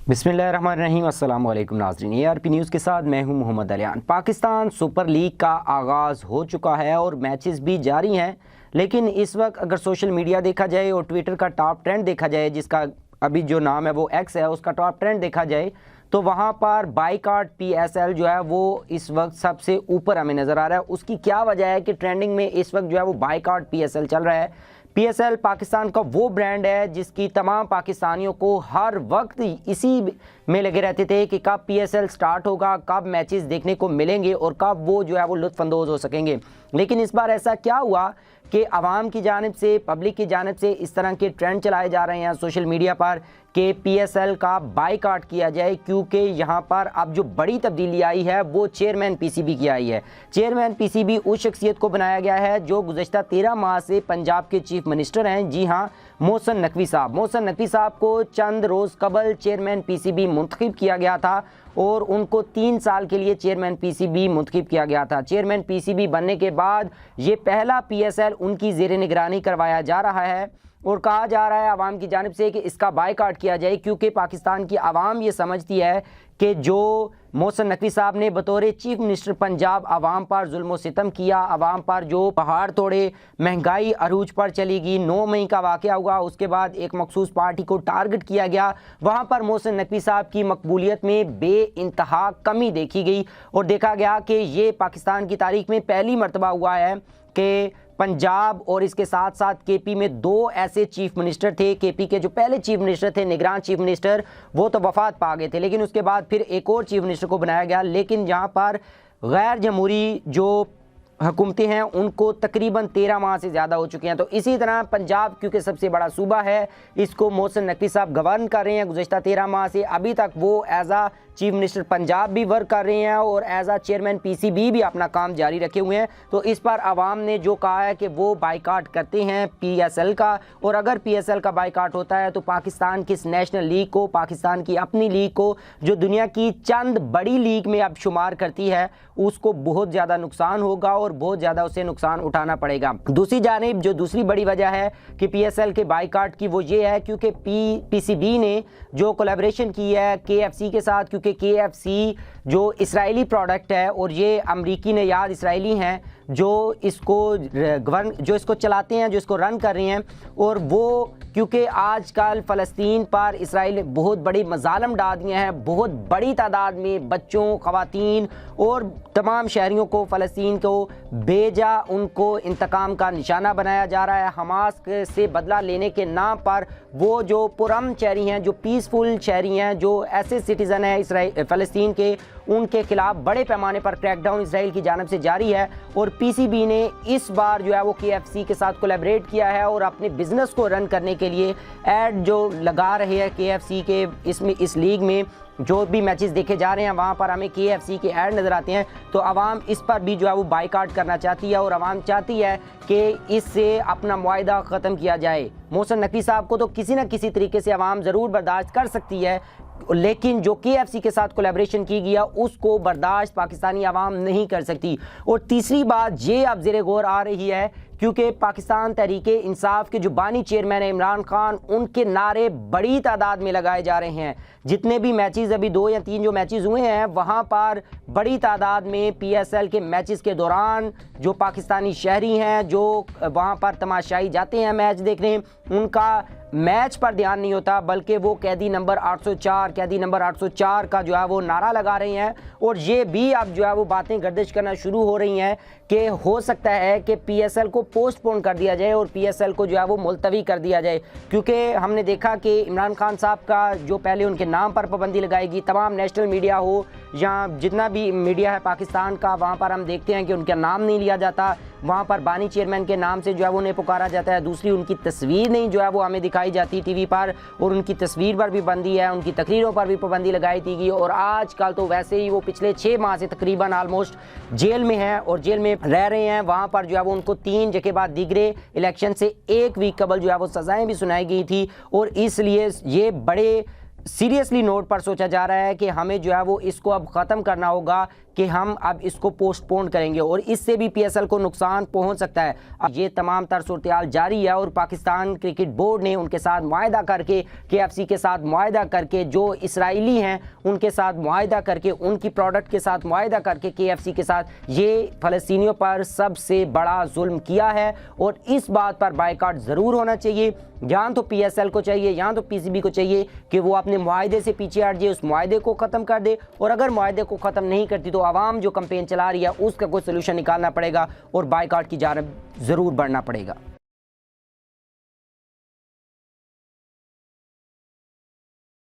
बिस्मिल्लाहिर्रहमानिर्रहीम। अस्सलाम वालेकुम नाज़रीन, ARP न्यूज़ के साथ मैं हूं मोहम्मद अलियान। पाकिस्तान सुपर लीग का आगाज़ हो चुका है और मैचेस भी जारी हैं, लेकिन इस वक्त अगर सोशल मीडिया देखा जाए और ट्विटर का टॉप ट्रेंड देखा जाए, जिसका अभी जो नाम है वो एक्स है, उसका टॉप ट्रेंड देखा जाए तो वहाँ पर बाइकॉट PSL जो है वो इस वक्त सबसे ऊपर हमें नज़र आ रहा है। उसकी क्या वजह है कि ट्रेंडिंग में इस वक्त जो है वो बाइकॉट PSL चल रहा है। PSL पाकिस्तान का वो ब्रांड है जिसकी तमाम पाकिस्तानियों को हर वक्त इसी में लगे रहते थे कि कब PSL स्टार्ट होगा, कब मैचेस देखने को मिलेंगे और कब वो जो है वो लुत्फ़अंदोज़ हो सकेंगे। लेकिन इस बार ऐसा क्या हुआ कि आवाम की जानिब से, पब्लिक की जानिब से इस तरह के ट्रेंड चलाए जा रहे हैं सोशल मीडिया पर कि PSL का बाइकॉट किया जाए, क्योंकि यहाँ पर अब जो बड़ी तब्दीली आई है वो चेयरमैन PCB की आई है। चेयरमैन PCB उस शख्सियत को बनाया गया है जो गुज़श्ता 13 माह से पंजाब के चीफ मिनिस्टर हैं। जी हाँ, मोहसिन नकवी साहब। मोहसिन नकवी साहब को चंद रोज़ कबल चेयरमैन PCB मुंतखब किया गया था और उनको 3 साल के लिए चेयरमैन PCB मुंतखब किया गया था। चेयरमैन PCB बनने के बाद ये पहला PSL उनकी ज़ेर निगरानी करवाया जा रहा है और कहा जा रहा है आवाम की जानिब से कि इसका बाइकॉट किया जाए, क्योंकि पाकिस्तान की आवाम ये समझती है कि जो मोहसिन नकवी साहब ने बतौर चीफ मिनिस्टर पंजाब आवाम पर जुल्म सितम किया, आवाम पर जो पहाड़ तोड़े, महंगाई अरूज पर चली गई, 9 मई का वाक़या हुआ, उसके बाद एक मखसूस पार्टी को टारगेट किया गया, वहाँ पर मोहसिन नकवी साहब की मकबूलियत में बेइंतहा कमी देखी गई और देखा गया कि ये पाकिस्तान की तारीख में पहली मरतबा हुआ है कि पंजाब और इसके साथ साथ KP में 2 ऐसे चीफ मिनिस्टर थे। KP के जो पहले चीफ मिनिस्टर थे, निगरान चीफ मिनिस्टर, वो तो वफात पा गए थे, लेकिन उसके बाद फिर एक और चीफ मिनिस्टर को बनाया गया। लेकिन यहाँ पर गैर जमहूरी जो हुकूमतें हैं उनको तकरीबन 13 माह से ज़्यादा हो चुके हैं। तो इसी तरह पंजाब क्योंकि सबसे बड़ा सूबा है, इसको मोहसिन नकवी साहब गवर्न कर रहे हैं गुज़श्ता 13 माह से। अभी तक वो एज आ चीफ मिनिस्टर पंजाब भी वर्क कर रहे हैं और एज आ चेयरमैन PCB भी अपना काम जारी रखे हुए हैं। तो इस पर आवाम ने जो कहा है कि वो बाइकॉट करते हैं PSL का, और अगर PSL का बाइकॉट होता है तो पाकिस्तान की इस नेशनल लीग को, पाकिस्तान की अपनी लीग को, जो दुनिया की चंद बड़ी लीग में अब शुमार करती है, उसको बहुत ज़्यादा नुकसान होगा और बहुत ज़्यादा उसे नुकसान उठाना पड़ेगा। दूसरी जानिब जो दूसरी बड़ी वजह है कि PSL के बाइकॉट की, वो ये है क्योंकि PCB ने जो कोलैबोरेशन की है KFC के साथ, क्योंकि KFC जो इसराइली प्रोडक्ट है और ये अमरीकी नेयाद इसराइली हैं जो इसको चलाते हैं, जो इसको रन कर रहे हैं। और वो क्योंकि आजकल फ़लस्तीन पर इसराइल बहुत बड़ी मज़ालम डाल दिए हैं, बहुत बड़ी तादाद में बच्चों, ख़वातीन और तमाम शहरियों को, फ़लस्तीन को बेजा उनको इंतकाम का निशाना बनाया जा रहा है। हमास से बदला लेने के नाम पर वो जो पुरअमन शहरी हैं, जो पीसफुल शहरी हैं, जो ऐसे सिटीज़न हैं फ़लस्तीन के, उनके खिलाफ बड़े पैमाने पर क्रैकडाउन इसराइल की जानिब से जारी है। और PCB ने इस बार जो है वो KFC के साथ कोलैबोरेट किया है और अपने बिजनेस को रन करने के लिए ऐड जो लगा रहे हैं KFC के इसमें, इस लीग में जो भी मैचेस देखे जा रहे हैं वहाँ पर हमें KFC के ऐड नज़र आते हैं। तो आवाम इस पर भी जो है वो बाइकॉट करना चाहती है और आवाम चाहती है कि इससे अपना मुआहदा ख़त्म किया जाए। मोहसिन नकवी साहब को तो किसी न किसी तरीके से आवाम ज़रूर बर्दाश्त कर सकती है, लेकिन जो KFC के साथ कोलैबोरेशन की गया उसको बर्दाश्त पाकिस्तानी आवाम नहीं कर सकती। और तीसरी बात ये अब ज़ेरे गौर आ रही है क्योंकि पाकिस्तान तहरीक इंसाफ के जो बानी चेयरमैन है इमरान खान, उनके नारे बड़ी तादाद में लगाए जा रहे हैं। जितने भी मैचेस, अभी 2 या 3 जो मैचेस हुए हैं, वहाँ पर बड़ी तादाद में PSL के मैचेस के दौरान जो पाकिस्तानी शहरी हैं जो वहाँ पर तमाशाई जाते हैं मैच देखने, उनका मैच पर ध्यान नहीं होता, बल्कि वो कैदी नंबर 804 का जो है वो नारा लगा रही हैं। और ये भी अब जो है वो बातें गर्दिश करना शुरू हो रही हैं कि हो सकता है कि PSL को पोस्टपोन कर दिया जाए और PSL को जो है वो मुलतवी कर दिया जाए, क्योंकि हमने देखा कि इमरान खान साहब का जो पहले उनके नाम पर पाबंदी लगाएगी, तमाम नेशनल मीडिया हो या जितना भी मीडिया है पाकिस्तान का, वहाँ पर हम देखते हैं कि उनका नाम नहीं लिया जाता, वहाँ पर बानी चेयरमैन के नाम से जो है वो उन्हें पुकारा जाता है। दूसरी, उनकी तस्वीर नहीं जो है वो हमें दिखाई जाती TV पर, और उनकी तस्वीर पर भी पाबंदी है, उनकी तकरीरों पर भी पाबंदी लगाई थी गई। और आजकल तो वैसे ही वो पिछले 6 माह से तकरीबन ऑलमोस्ट जेल में हैं और जेल में रह रहे हैं। वहाँ पर जो है वो उनको 3 जगह बाद दीगरे इलेक्शन से 1 वीक कबल जो है वो सज़ाएँ भी सुनाई गई थी। और इसलिए ये बड़े सीरियसली नोट पर सोचा जा रहा है कि हमें जो है वो इसको अब ख़त्म करना होगा कि हम अब इसको पोस्टपोन करेंगे और इससे भी पीएसएल को नुकसान पहुंच सकता है। अब ये तमाम तर सूरत जारी है और पाकिस्तान क्रिकेट बोर्ड ने उनके साथ मुआहदा करके, केएफसी के साथ मुआहदा करके, जो इसराइली हैं उनके साथ मुआहदा करके, उनकी प्रोडक्ट के साथ मुआहदा करके केएफसी के साथ ये फ़लस्तीनियों पर सबसे बड़ा जुल्म किया है। और इस बात पर बायकॉट ज़रूर होना चाहिए। या तो पीएसएल को चाहिए या तो पीसीबी को चाहिए कि वो अपने मुआहदे से पीछे हट जाए, उस मुआहदे को ख़त्म कर दे। और अगर मुआहदे को ख़त्म नहीं करती तो आवाम जो कैंपेन चला रही है उसका कोई सलूशन निकालना पड़ेगा और बायकॉट की जानब ज़रूर बढ़ना पड़ेगा।